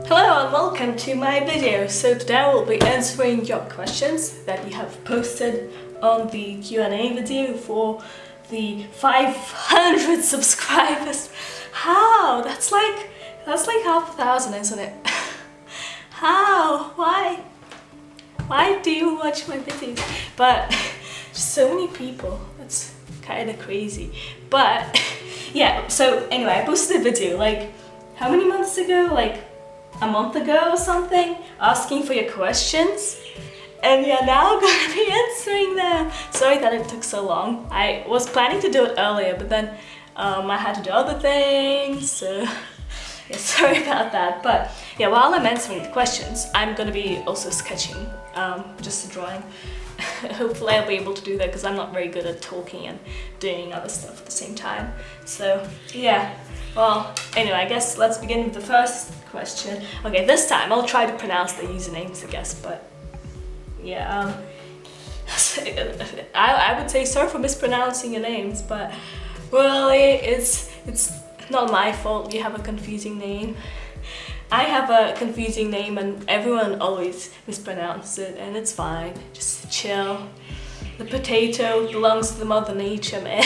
Hello and welcome to my video. So today I will be answering your questions that you have posted on the Q&A video for the 500 subscribers. How? That's like half a thousand, isn't it? How? Why? Why do you watch my videos? But just so many people. That's kind of crazy. But yeah. So anyway, I posted a video like how many months ago? Like a month ago or something, asking for your questions, and we are now gonna be answering them. Sorry that it took so long. I was planning to do it earlier, but then I had to do other things, so yeah, sorry about that. But yeah, while I'm answering the questions, I'm gonna be also sketching, just a drawing. Hopefully I'll be able to do that because I'm not very good at talking and doing other stuff at the same time. So yeah, well, anyway, I guess let's begin with the first question. Okay, this time I'll try to pronounce the usernames, I guess, but yeah, I would say sorry for mispronouncing your names, but really it's not my fault you have a confusing name. I have a confusing name and everyone always mispronounces it, and it's fine, just chill. The potato belongs to the Mother Nature, man.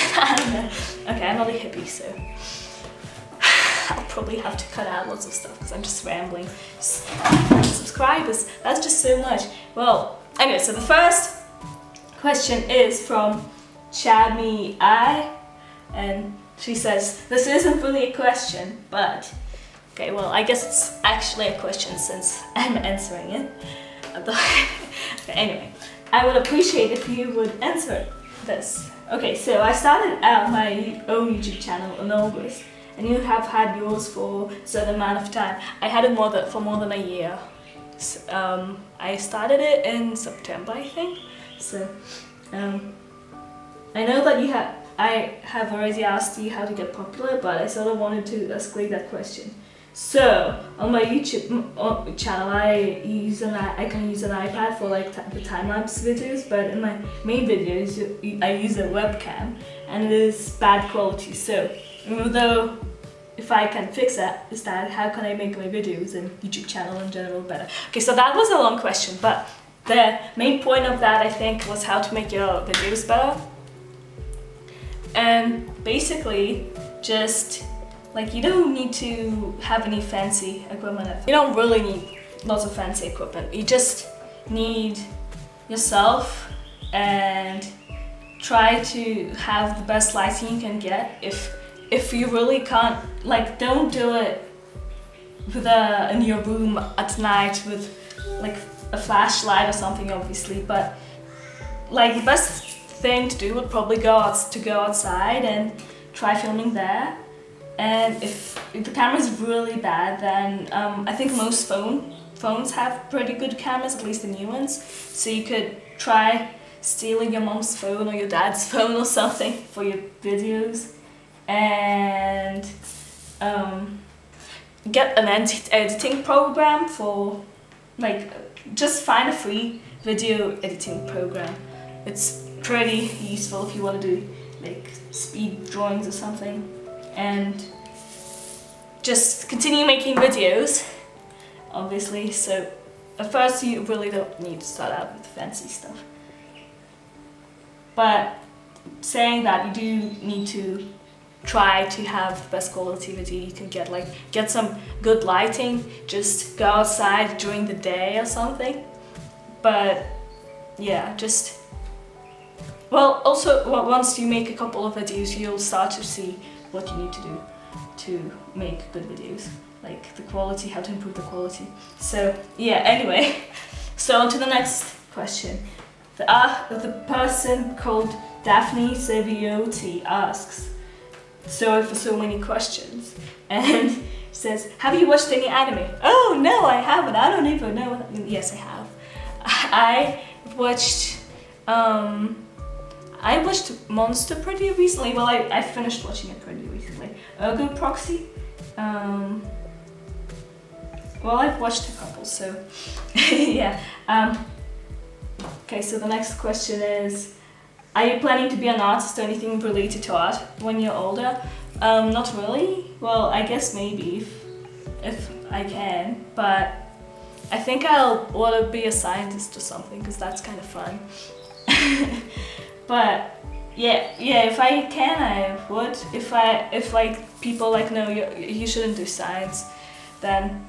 Okay, I'm not a hippie, so I'll probably have to cut out lots of stuff because I'm just rambling. Subscribers, that's just so much. Well, anyway, so the first question is from JadieAlissia, and she says, this isn't really a question, but okay, well, I guess it's actually a question since I'm answering it. Okay, anyway, I would appreciate if you would answer this. Okay, so I started out my own YouTube channel in August, and you have had yours for a certain amount of time. I had it for more than a year. So, I started it in September, I think. So, I know that I have already asked you how to get popular, but I sort of wanted to escalate that question. So on my YouTube channel, I can use an iPad for like the time-lapse videos, but in my main videos I use a webcam and it is bad quality. So even though if I can fix that, is that how can I make my videos and YouTube channel in general better? Okay, so that was a long question, but the main point of that I think was how to make your videos better. And basically just like you don't need to have any fancy equipment. You don't really need lots of fancy equipment. You just need yourself and try to have the best lighting you can get. If you really can't, like, don't do it with in your room at night with like a flashlight or something, obviously. But like the best thing to do would probably go outside and try filming there. And if the camera is really bad, then I think most phones have pretty good cameras, at least the new ones. So you could try stealing your mom's phone or your dad's phone or something for your videos, and get an editing program for, like, just find a free video editing program. It's pretty useful if you want to do like speed drawings or something. And just continue making videos, obviously. So at first you really don't need to start out with fancy stuff, but saying that, you do need to try to have the best quality video you can get. Like, get some good lighting, just go outside during the day or something. But yeah, just, well, also once you make a couple of videos, you'll start to see what you need to do to make good videos, like the quality, how to improve the quality. So yeah, anyway, so on to the next question. The person called Daphne Saviotti asks, sorry for so many questions, and says, have you watched any anime? Oh no, I haven't. I don't even know what that means. Yes, I have. I watched Monster pretty recently. Well, I finished watching it pretty recently. Ergo Proxy. Well, I've watched a couple, so yeah. Okay, so the next question is, are you planning to be an artist or anything related to art when you're older? Not really. Well, I guess maybe if I can, but I think I'll want to be a scientist or something because that's kind of fun. But yeah, if I can, I would. If like people like no, you shouldn't do science, then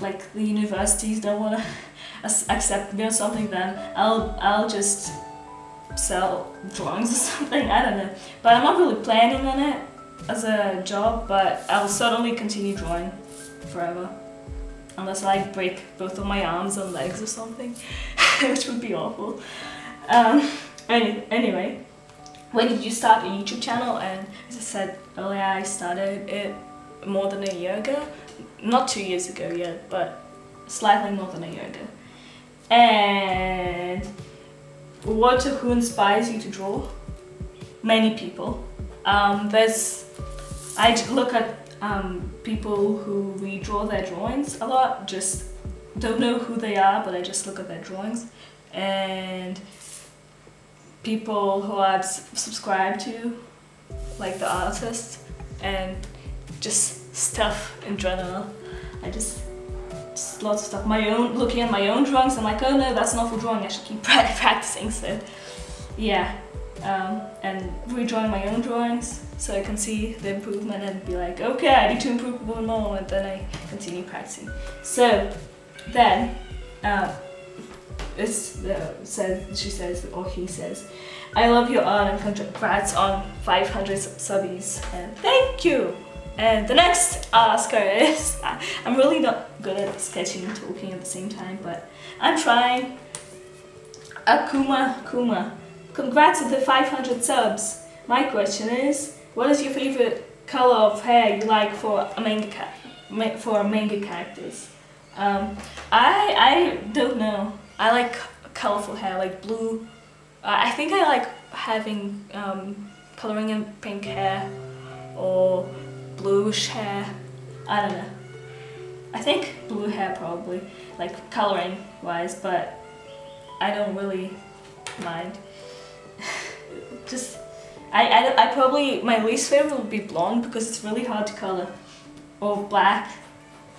like the universities don't want to accept me or something, then I'll just sell drawings or something. I don't know, but I'm not really planning on it as a job, but I'll certainly continue drawing forever, unless I like break both of my arms and legs or something, which would be awful. Anyway, when did you start a YouTube channel? And as I said earlier, I started it more than a year ago. Not 2 years ago yet, but slightly more than a year ago. And who inspires you to draw? Many people. I look at people who redraw their drawings a lot. Just don't know who they are, but I just look at their drawings. And people who I've subscribed to, like the artists, and just stuff in general. I just lots of stuff. Looking at my own drawings, I'm like, oh no, that's not for drawing, I should keep practicing. So yeah, and redrawing my own drawings so I can see the improvement and be like, okay, I need to improve one more, and then I continue practicing. So then he says, I love your art and congrats on 500 subbies, and thank you. And the next asker is, I'm really not good at sketching and talking at the same time, but I'm trying. Kuma, congrats on the 500 subs. My question is, what is your favorite color of hair you like for a manga characters? I don't know. I like colorful hair, like blue. I think I like having coloring in pink hair or bluish hair. I don't know. I think blue hair probably, like coloring wise, but I don't really mind. Just I probably, my least favorite would be blonde because it's really hard to color, or black,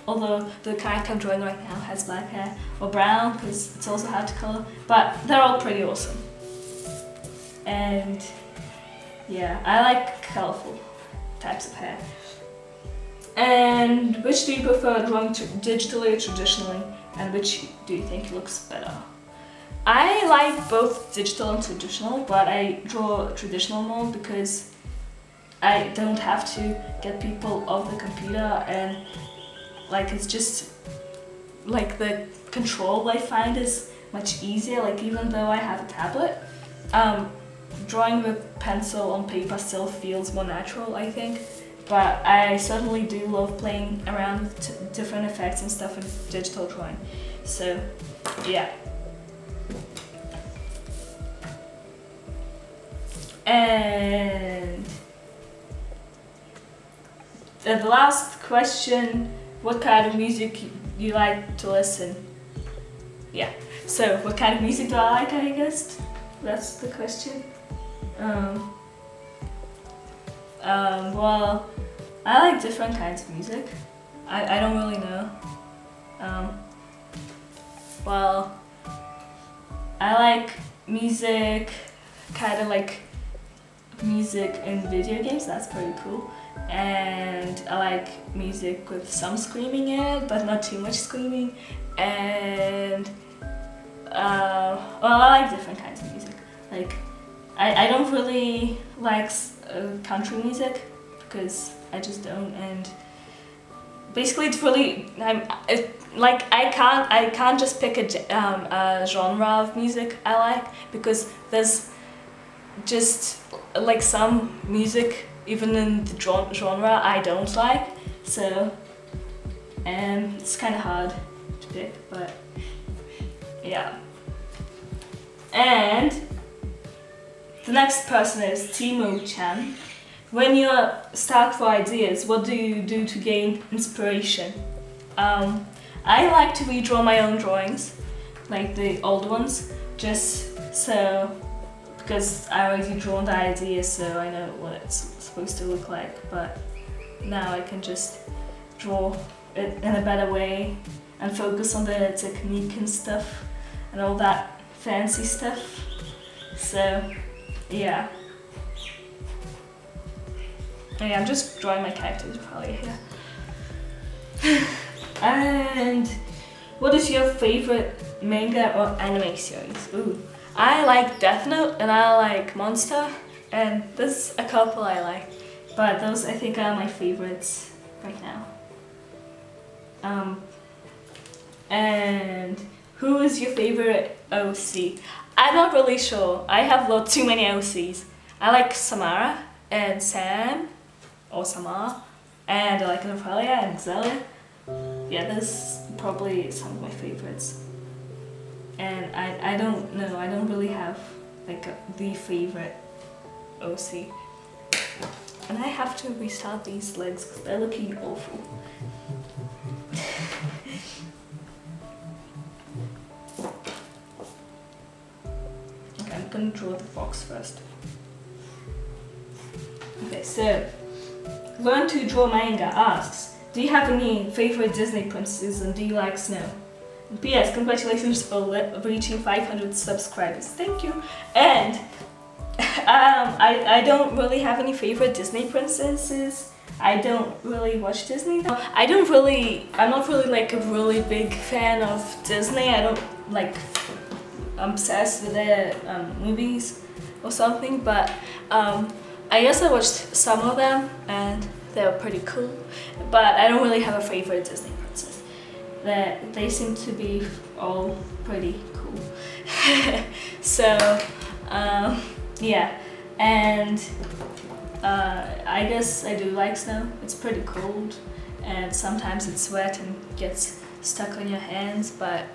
although the character I'm drawing right now has black hair, or brown because it's also hard to color, but they're all pretty awesome. And yeah, I like colorful types of hair. And which do you prefer, drawing digitally or traditionally, and which do you think looks better? I like both digital and traditional, but I draw traditional more because I don't have to get people off the computer, and like it's just like the control I find is much easier. Like even though I have a tablet, drawing with pencil on paper still feels more natural, I think. But I certainly do love playing around with different effects and stuff in digital drawing. So yeah. And the last question, what kind of music you like to listen? Yeah, so what kind of music do I like, I guess? That's the question. Well, I like different kinds of music. I don't really know. Well, I like music, kind of like music in video games, that's pretty cool. And I like music with some screaming in it, but not too much screaming. And well, I like different kinds of music. Like, I don't really like country music because I just don't. And basically, it's really I can't just pick a genre of music I like, because there's just like some music even in the genre I don't like. So it's kind of hard to pick, but yeah. And the next person is Timo-chan. When you're stuck for ideas, what do you do to gain inspiration? I like to redraw my own drawings, like the old ones, just so, because I already drawn the idea, so I know what it's supposed to look like, but now I can just draw it in a better way and focus on the technique and stuff and all that fancy stuff. So yeah. Yeah, I'm just drawing my character Israphaellia here. And what is your favorite manga or anime series? Ooh, I like Death Note and I like Monster, and there's a couple I like, but those I think are my favorites right now. And who is your favorite OC? I'm not really sure. I have too many OCs. I like Samara and Sam, or Samar, and I like Israphaellia and Zelia. Yeah, that's probably some of my favorites. And I don't know, I don't really have like the favorite OC. And I have to restart these legs because they're looking awful. Okay, I'm gonna draw the fox first. Okay, so Learn to Draw Manga asks, do you have any favorite Disney princesses and do you like snow? And P.S. Congratulations for reaching 500 subscribers. Thank you. And I don't really have any favorite Disney princesses. I don't really watch Disney. I'm not really like a really big fan of Disney. I don't like obsessed with their movies or something, but I guess I watched some of them and they were pretty cool, but I don't really have a favorite Disney princess. They seem to be all pretty cool. So yeah, and I guess I do like snow. It's pretty cold and sometimes it's wet and gets stuck on your hands, but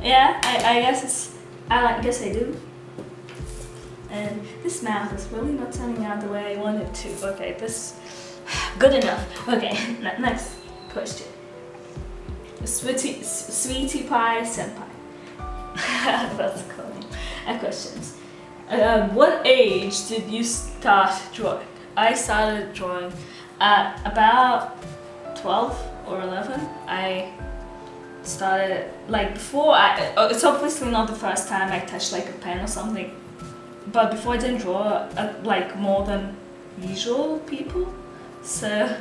yeah, I guess I guess I do. And this mouth is really not turning out the way I want it to. Okay, this good enough. Okay, next question. Sweetie Pie Senpai. That's cool. I have questions. What age did you start drawing? I started drawing at about 12 or 11. I started like before. It's obviously not the first time I touched like a pen or something. But before I didn't draw like more than usual people, so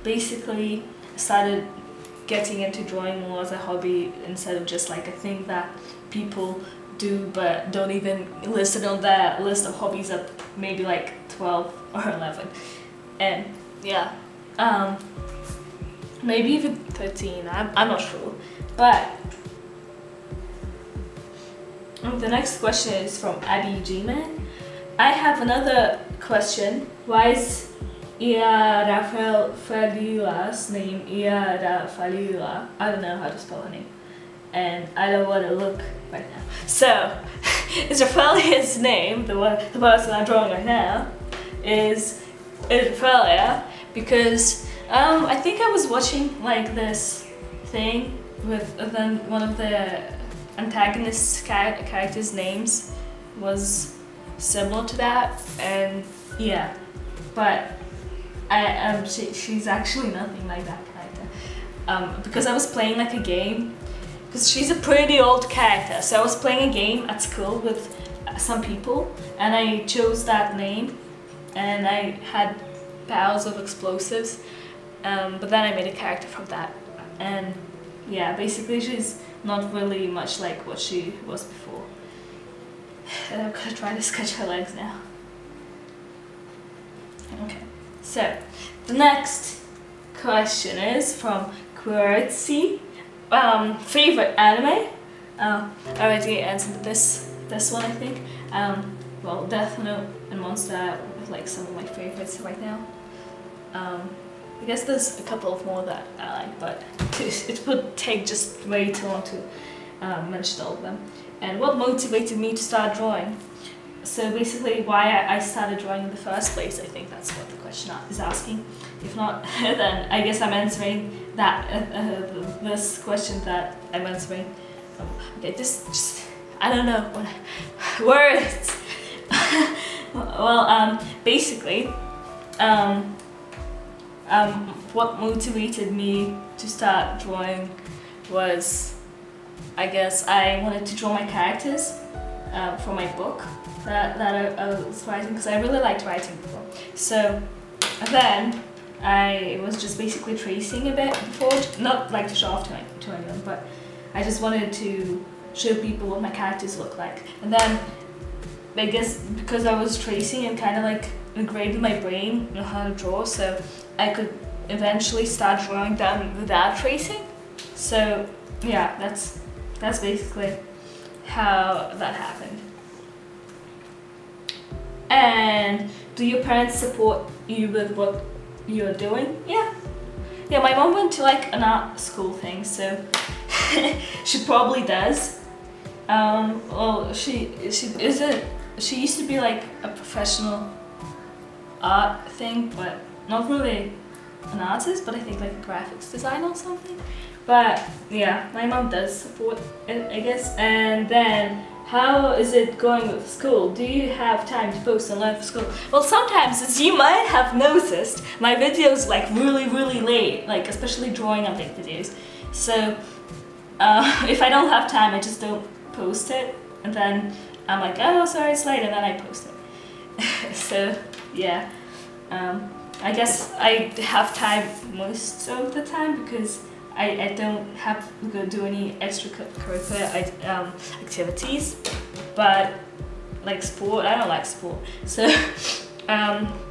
basically I started getting into drawing more as a hobby instead of just like a thing that people do but don't even list it on their list of hobbies at maybe like 12 or 11. And yeah, maybe even 13, I'm not sure. But the next question is from Abby G-Man. I have another question. Why is Israphaellia's name Israphaellia? I don't know how to spell her name. And I don't want to look right now. So, Israphaellia's name, the person I'm drawing right now, is Israphaellia because I think I was watching like this thing with one of the antagonist characters' names was similar to that, and yeah, but she's actually nothing like that character. Because I was playing like a game, because she's a pretty old character, so I was playing a game at school with some people, and I chose that name, and I had powers of explosives, but then I made a character from that, and yeah, basically she's not really much like what she was before. And I'm gonna try to sketch her legs now. Okay, so the next question is from Quercy. Favorite anime? I already answered this one, I think. Well, Death Note and Monster are like some of my favorites right now. I guess there's a couple of more that I like, but it would take just way too long to mention all of them. And what motivated me to start drawing? So basically why I started drawing in the first place, I think that's what the question is asking. If not, then I guess I'm answering that this question that I'm answering. Okay, just I don't know what words. Well, basically, what motivated me to start drawing was, I guess, I wanted to draw my characters for my book that I was writing, because I really liked writing before. So then I was just basically tracing a bit before, not like to show off to anyone, but I just wanted to show people what my characters look like. And then I guess because I was tracing and kind of like ingrained in my brain, you know, how to draw, so I could eventually start drawing them without tracing. So yeah, that's basically how that happened. And do your parents support you with what you're doing? Yeah, my mom went to like an art school thing, so she probably does. Well, she used to be like a professional art thing, but not really an artist, but I think like a graphics designer or something. But yeah, my mom does support it, I guess. And then, how is it going with school? Do you have time to post and learn for school? Well, sometimes, as you might have noticed, my videos like really late, like especially drawing update videos. So if I don't have time, I just don't post it, and then I'm like, oh sorry, it's late, and then I post it. So yeah, I guess I have time most of the time because I don't have to do any extracurricular activities, but like sport, I don't like sport. So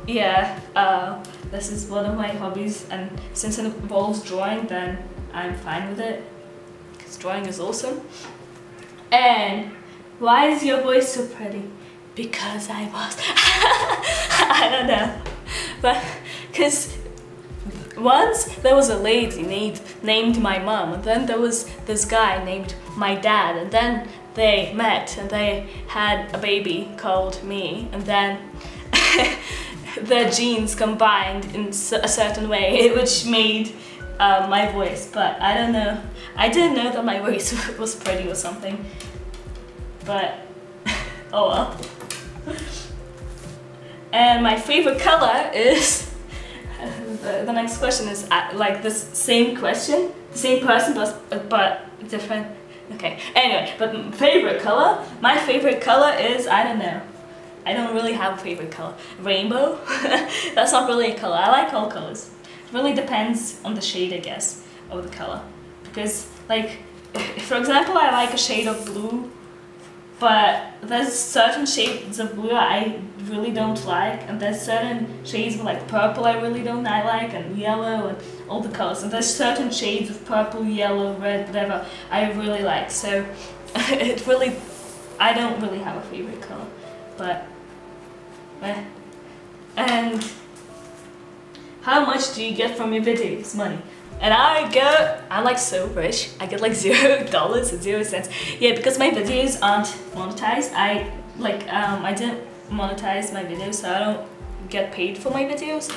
yeah, this is one of my hobbies, and since it involves drawing, then I'm fine with it because drawing is awesome. And why is your voice so pretty? Because I was. I don't know, but because once there was a lady named my mom, and then there was this guy named my dad, and then they met and they had a baby called me, and then their genes combined in a certain way, which made my voice. But I don't know, I didn't know that my voice was pretty or something, but oh well. And my favorite color is, the next question is like this same question, the same person but different. Okay, anyway, but favorite color? My favorite color is, I don't know. I don't really have a favorite color. Rainbow? That's not really a color. I like all colors. It really depends on the shade, I guess, of the color. Because, like, for example, I like a shade of blue, but there's certain shades of blue I really don't like, and there's certain shades of like purple I really don't like, and yellow, and all the colors, and there's certain shades of purple, yellow, red, whatever I really like. So it really, I don't really have a favorite color, but and how much do you get from your videos? Money. And I'm like so rich. I get like $0 and 0 cents. Yeah, because my videos aren't monetized. I didn't monetize my videos, so I don't get paid for my videos.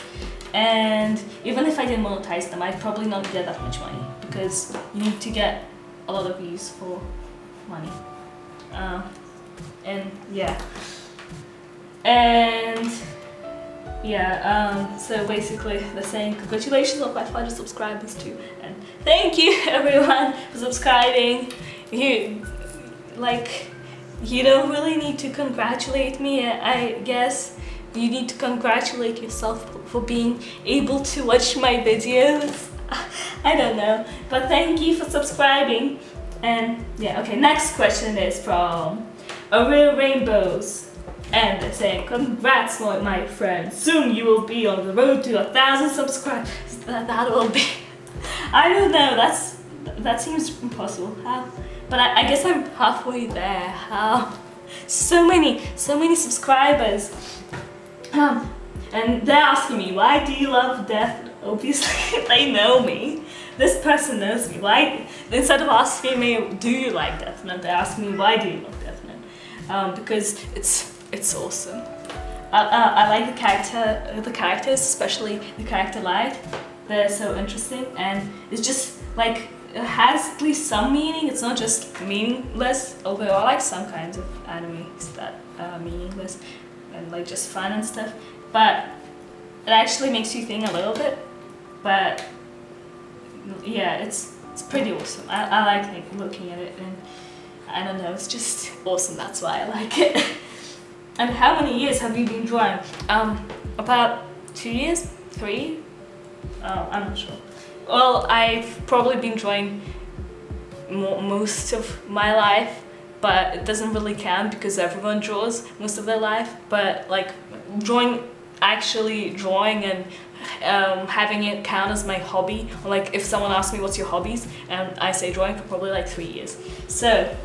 And even if I didn't monetize them, I'd probably not get that much money, because you need to get a lot of views for money. And yeah. And yeah, so basically they're saying congratulations on 500 subscribers too, and thank you everyone for subscribing. You don't really need to congratulate me. I guess you need to congratulate yourself for being able to watch my videos. I don't know, but thank you for subscribing. And yeah, okay, next question is from A Real Rainbows. And they're saying, congrats my friend, soon you will be on the road to 1,000 subscribers. That will be, I don't know, that seems impossible. How? But I guess I'm halfway there. How? So many subscribers. And they're asking me, why do you love Death? Obviously, they know me. This person knows me. Why? Instead of asking me, do you like Death Note, they're asking me, why do you love Death Note? Because it's awesome. I like the characters, especially the character Light. They're so interesting, and it's just like, it has at least some meaning. It's not just meaningless, although I like some kinds of animes that are meaningless and like just fun and stuff, but it actually makes you think a little bit. but yeah, it's pretty awesome. I like looking at it, and I don't know, it's just awesome. That's why I like it. And how many years have you been drawing? About 2 years, 3. I'm not sure. Well, I've probably been drawing most of my life, but it doesn't really count because everyone draws most of their life. But like actually drawing and having it count as my hobby, or like if someone asks me what's your hobbies and I say drawing, for probably like 3 years. So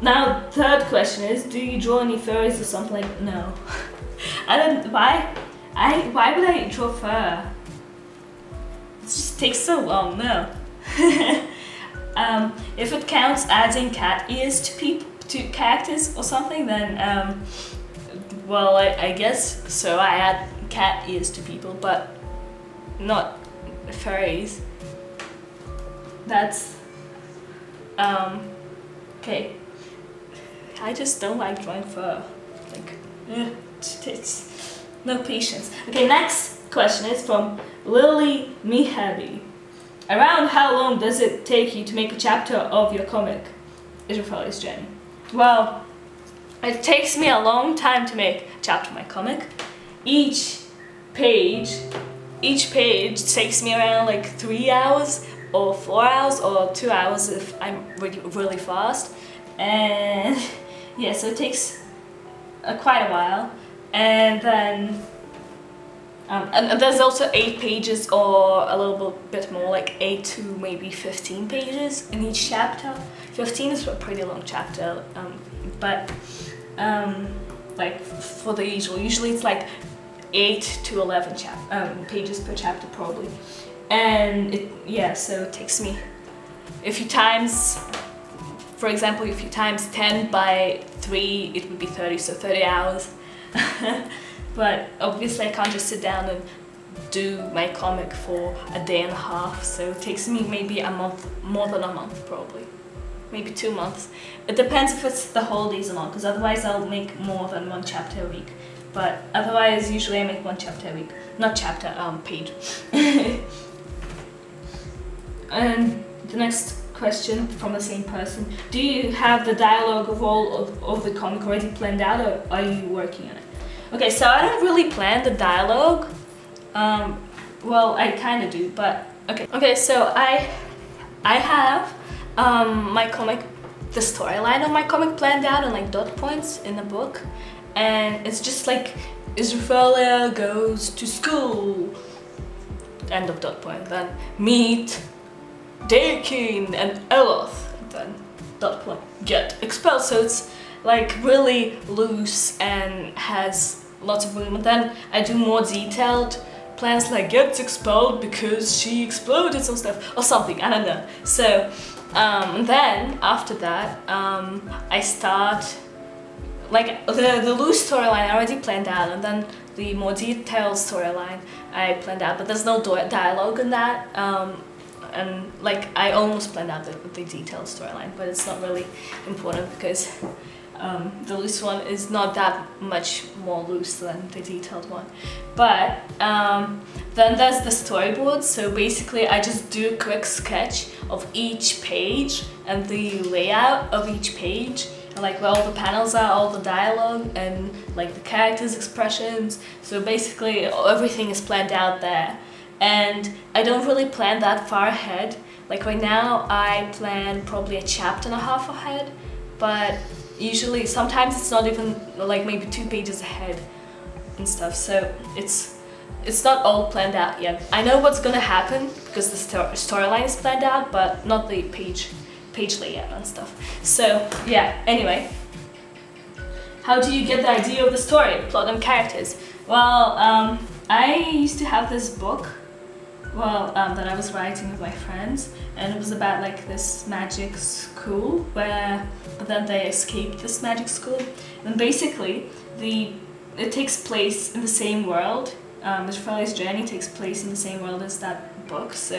now third question is, do you draw any furries or something? No. I don't. Why would I draw fur? It just takes so long. No. If it counts adding cat ears to characters or something, then well, I guess so. I add cat ears to people, but not furries. That's okay. I just don't like drawing fur. Like, it's no patience. Okay, next question is from Lily Mihabi. Around how long does it take you to make a chapter of your comic, Israphaellia's Journey? Well, it takes me a long time to make a chapter of my comic. Each page takes me around like 3 hours or 4 hours or 2 hours if I'm really fast. And yeah, so it takes quite a while. And then and there's also 8 pages or a little bit more, like 8 to maybe 15 pages in each chapter. 15 is a pretty long chapter, but like for the usually it's like 8 to 11 pages per chapter probably. And yeah, so it takes me, if you times, for example, if you times 10 by 3, it would be 30, so 30 hours. But obviously I can't just sit down and do my comic for a day and a half, so it takes me maybe a month, more than a month probably, maybe 2 months. It depends if it's the holidays or not, because otherwise I'll make more than 1 chapter a week. But otherwise usually I make 1 chapter a week, not chapter, page. And the next question from the same person: do you have the dialogue of all of the comic already planned out, or are you working on it? Okay, so I don't really plan the dialogue. Well, I kind of do, but okay. Okay, so I have my comic, the storyline of my comic planned out in like dot points in the book, and it's just like Israphaellia goes to school, end of dot point. Then meet Dakin and Eloth, then dot point, get expelled. So it's like really loose and has lots of room. And then I do more detailed plans, like gets expelled because she exploded some stuff or something, I don't know. So then after that I start, like the loose storyline I already planned out, and then the more detailed storyline I planned out, but there's no dialogue in that. And like I almost planned out the detailed storyline, but it's not really important because the loose one is not that much more loose than the detailed one. But then there's the storyboard, so basically I just do a quick sketch of each page and the layout of each page, and like where all the panels are, all the dialogue, and like the characters' expressions. So basically everything is planned out there. And I don't really plan that far ahead. Like right now I plan probably a chapter and a half ahead, but usually sometimes it's not even, like maybe 2 pages ahead and stuff. So it's not all planned out yet. I know what's gonna happen because the storyline is planned out, but not the page layout and stuff. So yeah, anyway. How do you get the idea of the story, plot and characters? Well, I used to have this book, that I was writing with my friends, and it was about like this magic school but then they escaped this magic school, and basically it takes place in the same world. Israphaellia's Journey takes place in the same world as that book. So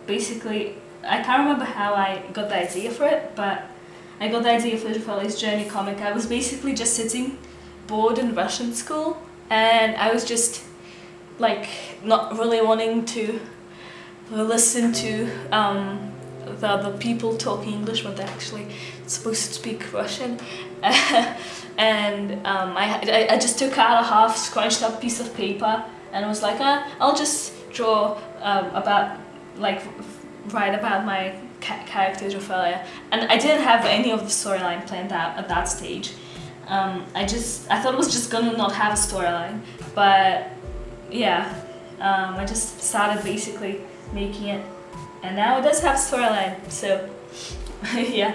basically I can't remember how I got the idea for it, but I got the idea for Israphaellia's Journey comic. I was basically just sitting bored in Russian school, and I was just like not really wanting to listen to the other people talking English when they're actually supposed to speak Russian. And I just took out a half scrunched up piece of paper and I was like, I'll just draw write about my character Israphaellia. And I didn't have any of the storyline planned out at that stage. I thought it was just gonna not have a storyline, but yeah, I just started basically making it, and now it does have a storyline, so yeah.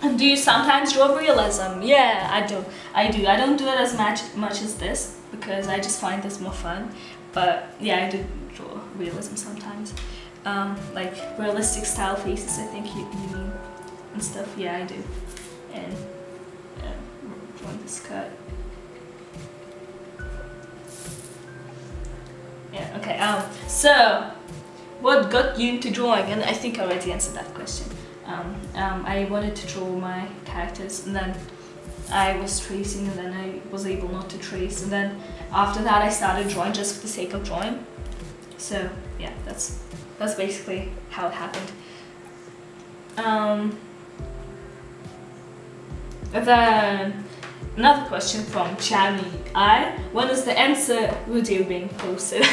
And do you sometimes draw realism? Yeah, I do. I don't do it as much as this, because I just find this more fun, but yeah, I do draw realism sometimes. Like realistic style faces, I think you mean, and stuff. Yeah, I do. And drawing the skirt. Yeah, okay. So what got you into drawing? And I think I already answered that question. I wanted to draw my characters, and then I was tracing, and then I was able not to trace, and then after that I started drawing just for the sake of drawing. So yeah, that's basically how it happened. Then another question from Chami. When is the answer video being posted?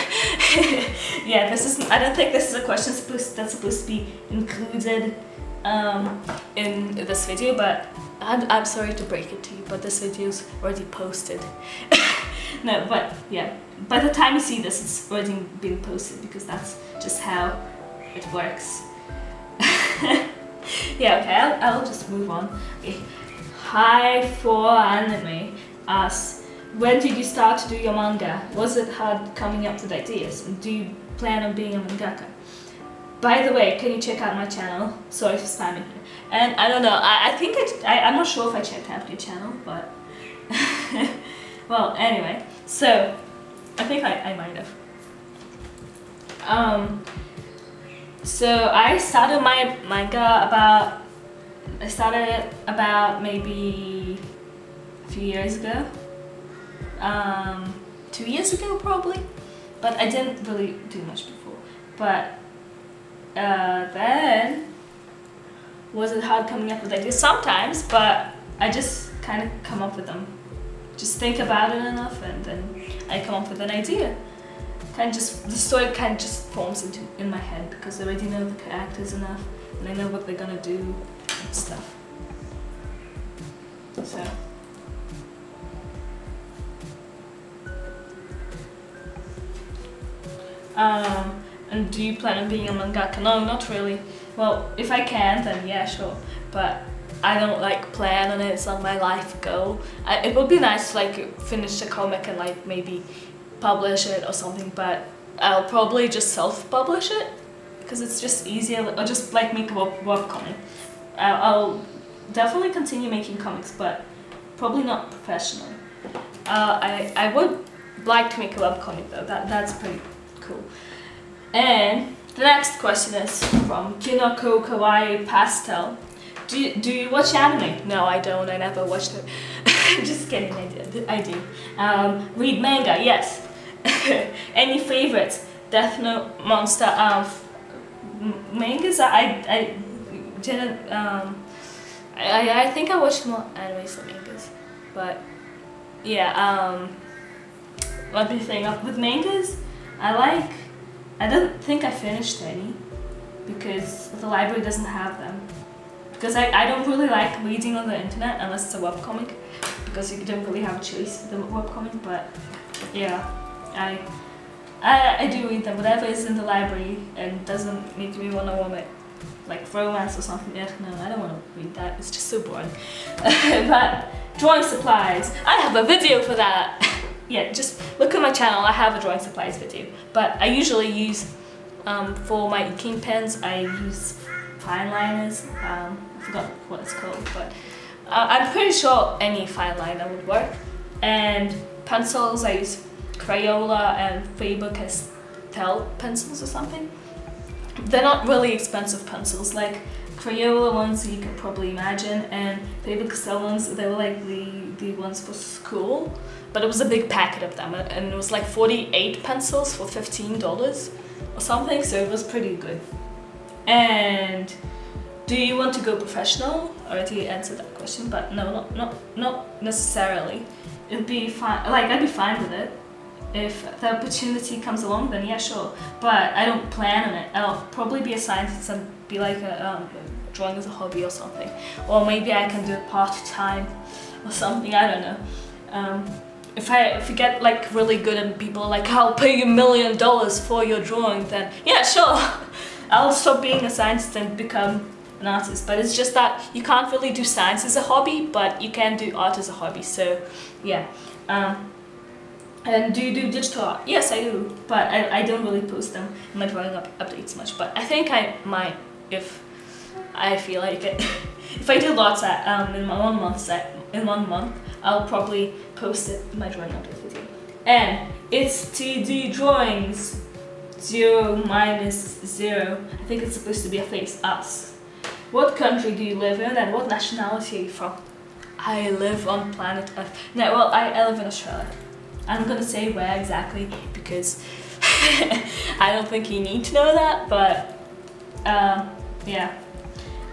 Yeah, I don't think this is a question that's supposed to be included in this video, but I'm sorry to break it to you, but this video's already posted. No, but yeah, by the time you see this, it's already been posted, because that's just how it works. Yeah, okay, I'll just move on. Okay. Hi for Anime asks, when did you start to do your manga? Was it hard coming up with ideas? And do you plan on being a mangaka? By the way, can you check out my channel? Sorry for spamming you. And I don't know, I think I'm not sure if I checked out your channel, but well, anyway, so I think I might have. So I started my manga about maybe a few years ago, 2 years ago probably, but I didn't really do much before. But then, was it hard coming up with ideas? Sometimes, but I just kind of come up with them. Just think about it enough, and then I come up with an idea. The story kind of just forms in my head, because I already know the characters enough, and I know what they're gonna do and stuff. So. And do you plan on being a mangaka? No, not really. Well, if I can, then yeah, sure. But I don't like plan on it. It's not my life goal. It would be nice to like finish the comic and like maybe publish it or something, but I'll probably just self-publish it, because it's just easier. Or just like make a webcomic. I'll definitely continue making comics, but probably not professionally. I would like to make a webcomic though. That's pretty cool. And the next question is from Kinoko Kawaii Pastel. Do you watch anime? No, I don't. I never watched it. Just kidding, I do. Read manga, yes. Any favorites? Death Note, Monster, mangas? I didn't. I think I watched more animes than mangas, but yeah. Let me think. With mangas, I don't think I finished any, because the library doesn't have them. Because I don't really like reading on the internet unless it's a webcomic, because you don't really have a choice with the webcomic. But yeah, I do read them. Whatever is in the library and doesn't make me want to vomit, like romance or something. Yeah, no, I don't want to read that. It's just so boring. But drawing supplies, I have a video for that. Yeah, just look at my channel. I have a drawing supplies video. But I usually use for my inking pens, I use fine liners. I forgot what it's called, but I'm pretty sure any fine liner would work. And pencils, I use Crayola and Faber-Castell pencils or something. They're not really expensive pencils, like Crayola ones you can probably imagine, and Faber-Castell ones, they were like the ones for school. but it was a big packet of them, and it was like 48 pencils for $15 or something, so it was pretty good. And do you want to go professional? I already answered that question, but no, not necessarily. It'd be fine, like I'd be fine with it. If the opportunity comes along, then yeah, sure. But I don't plan on it. I'll probably be a scientist and be like drawing as a hobby or something. Or maybe I can do it part-time or something, I don't know. If you get like really good and people are like, I'll pay you $1 million for your drawing, then yeah, sure. I'll stop being a scientist and become an artist. But it's just that you can't really do science as a hobby, but you can do art as a hobby, so yeah. And do you do digital art? Yes, I do, but I don't really post them in my drawing updates much, but I think I might if I feel like it. If I do lots in one month, I'll probably post it in my drawing update video. And it's to do drawings 0 minus 0. I think it's supposed to be a face, us. What country do you live in and what nationality are you from? I live on planet Earth. No, well, I live in Australia. I'm gonna say where exactly because I don't think you need to know that, but yeah.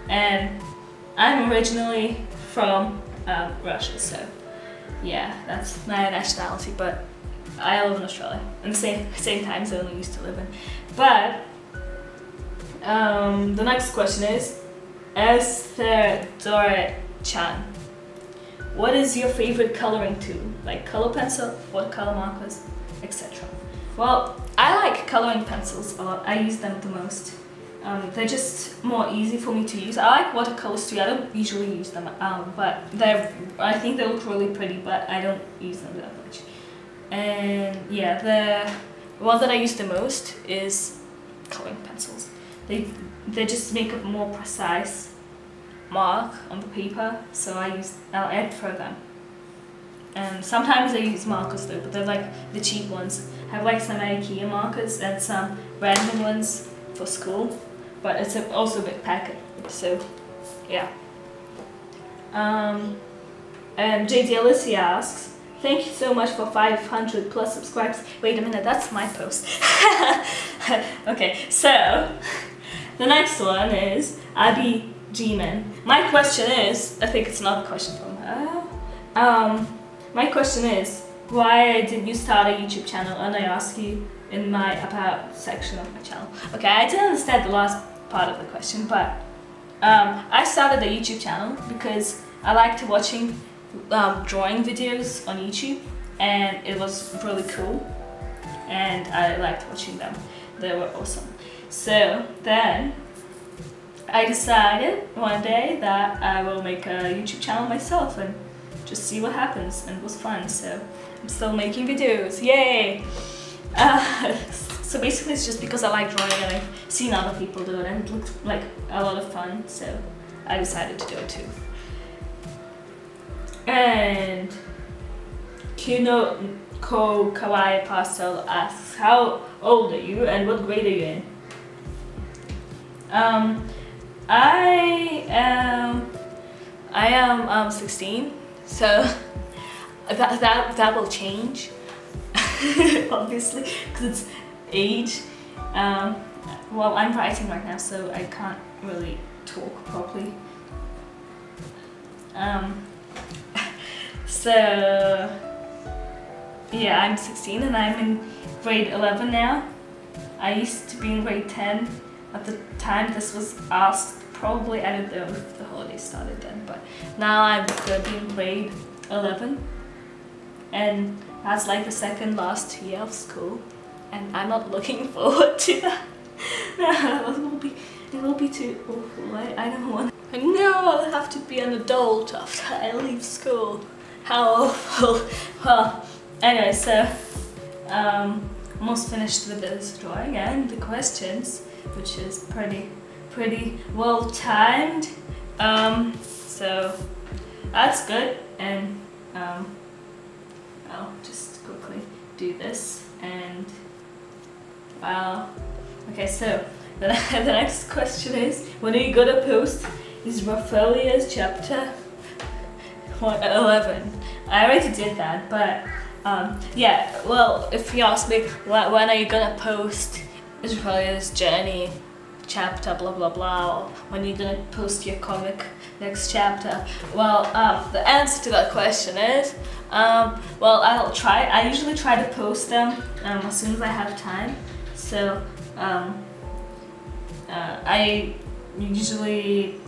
And I'm originally from Russia, so yeah, that's my nationality, but I live in Australia in the same time zone I used to live in. But the next question is Esther Doret-chan. What is your favorite coloring tool? Like color pencil, watercolor markers, etc. Well, I like coloring pencils a lot. I use them the most. They're just more easy for me to use. I like watercolors too. I don't usually use them, but I think they look really pretty, but I don't use them that much. And yeah, the one that I use the most is coloring pencils. They just make a more precise mark on the paper, so I'll add for them. And sometimes I use markers though, but they're like the cheap ones. I have like some IKEA markers and some random ones for school, but it's also a big packet, so yeah. And JadieAlissia asks, thank you so much for 500 plus subscribers. Wait a minute, that's my post. Okay, so the next one is Abby G-Man. My question is, I think it's another question from her. My question is, why did you start a YouTube channel? And I ask you in my about section of my channel. Okay, I didn't understand the last part of the question, but I started a YouTube channel because I liked watching drawing videos on YouTube, and it was really cool, and I liked watching them. They were awesome. So then I decided one day that I will make a YouTube channel myself and just see what happens, and it was fun, so I'm still making videos, yay! So basically it's just because I like drawing and I've seen other people do it and it looked like a lot of fun, so I decided to do it too. And Kinoko Kawaii Pastel asks, how old are you and what grade are you in? I am 16, so that will change, obviously, because it's age. Well, I'm writing right now, so I can't really talk properly. So yeah, I'm 16 and I'm in grade 11 now. I used to be in grade 10 at the time this was asked. Probably, I don't know if the holidays started then, but now I'm going to be in grade 11, and that's like the second last year of school, and I'm not looking forward to that. It will be too awful. I don't want. I know I'll have to be an adult after I leave school. How awful. Well, anyway, so almost finished with this drawing and the questions, which is pretty well timed, so that's good. And I'll just quickly do this, and wow. Okay, so the next question is, when are you gonna post Israphaellia's chapter 11? I already did that, but Yeah, well, if you ask me when are you gonna post Israphaellia's journey chapter blah blah blah, or when are you gonna post your comic next chapter, well, the answer to that question is well, I usually try to post them as soon as I have time. So I usually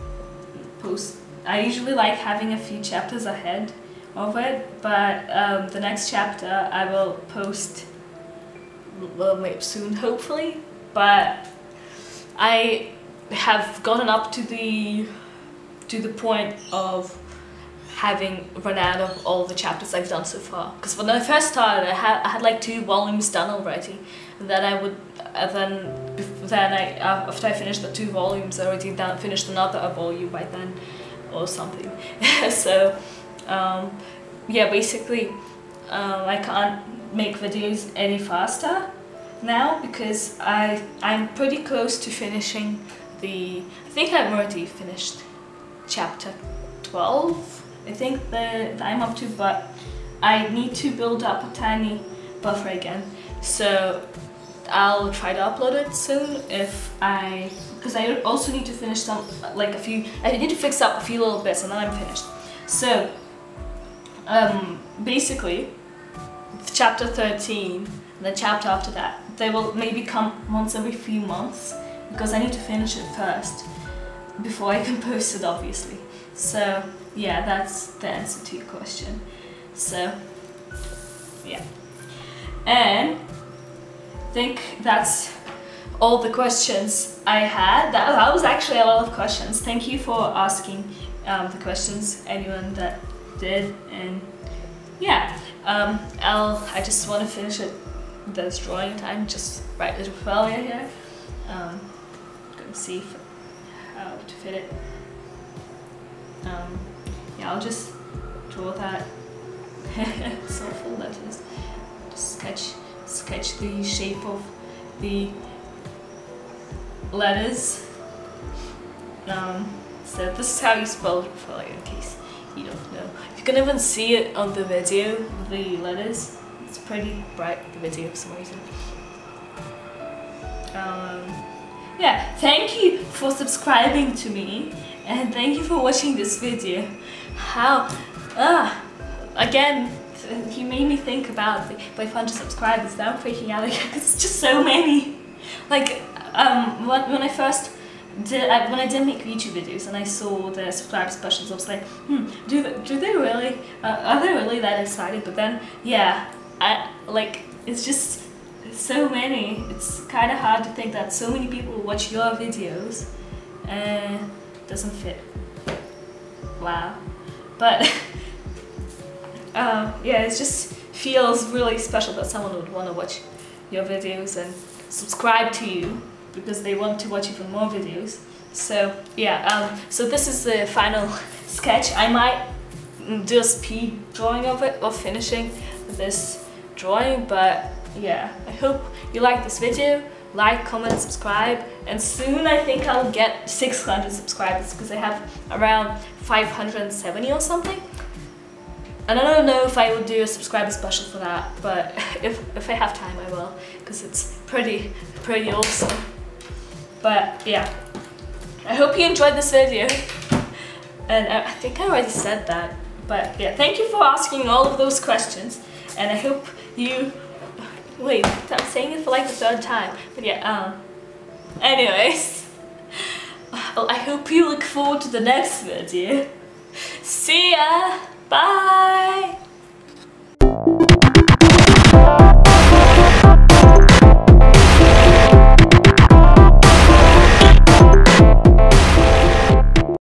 like having a few chapters ahead of it, but the next chapter I will post maybe soon, hopefully. But I have gotten up to the point of having run out of all the chapters I've done so far. Because when I first started, I had like 2 volumes done already, and then after I finished the 2 volumes, I already finished another volume by then, or something. So yeah, basically I can't make videos any faster now because I'm pretty close to finishing I think I've already finished chapter 12, I think that I'm up to, but I need to build up a tiny buffer again, so I'll try to upload it soon because I also need to finish some, like I need to fix up a few little bits and then I'm finished. So basically chapter 13 and the chapter after that, they will maybe come once every few months because I need to finish it first before I can post it, obviously. So yeah, that's the answer to your question. So yeah, and I think that's all the questions I had. That was actually a lot of questions. Thank you for asking the questions, anyone that did. And yeah, I just want to finish it. There's drawing time. Just write Israphaellia here. Gonna see how to fit it. Yeah, I'll just draw that. Soulful letters. Just sketch the shape of the letters. So this is how you spell Israphaellia, in case you don't know. You can even see it on the video, the letters. It's pretty bright, the video, for some reason. Yeah, thank you for subscribing to me, and thank you for watching this video. Again, you made me think about the 500 subscribers. Now I'm freaking out again because it's just so many. Like when I did make YouTube videos and I saw the subscribe specials, I was like, do they really? Are they really that excited? But then, yeah, it's just so many. It's kind of hard to think that so many people watch your videos and doesn't fit. Wow. But yeah, it just feels really special that someone would want to watch your videos and subscribe to you because they want to watch even more videos. So yeah, so this is the final sketch. I might do a speed drawing of it, or finishing this drawing, but yeah, I hope you like this video. Like, comment, subscribe, and soon I think I'll get 600 subscribers because I have around 570 or something. And I don't know if I will do a subscriber special for that, but if I have time I will, because it's pretty awesome. But yeah, I hope you enjoyed this video, and I think I already said that, but yeah, thank you for asking all of those questions, and I hope you, wait, I'm saying it for like the 3rd time, but yeah, anyways, well, I hope you look forward to the next video. See ya, bye!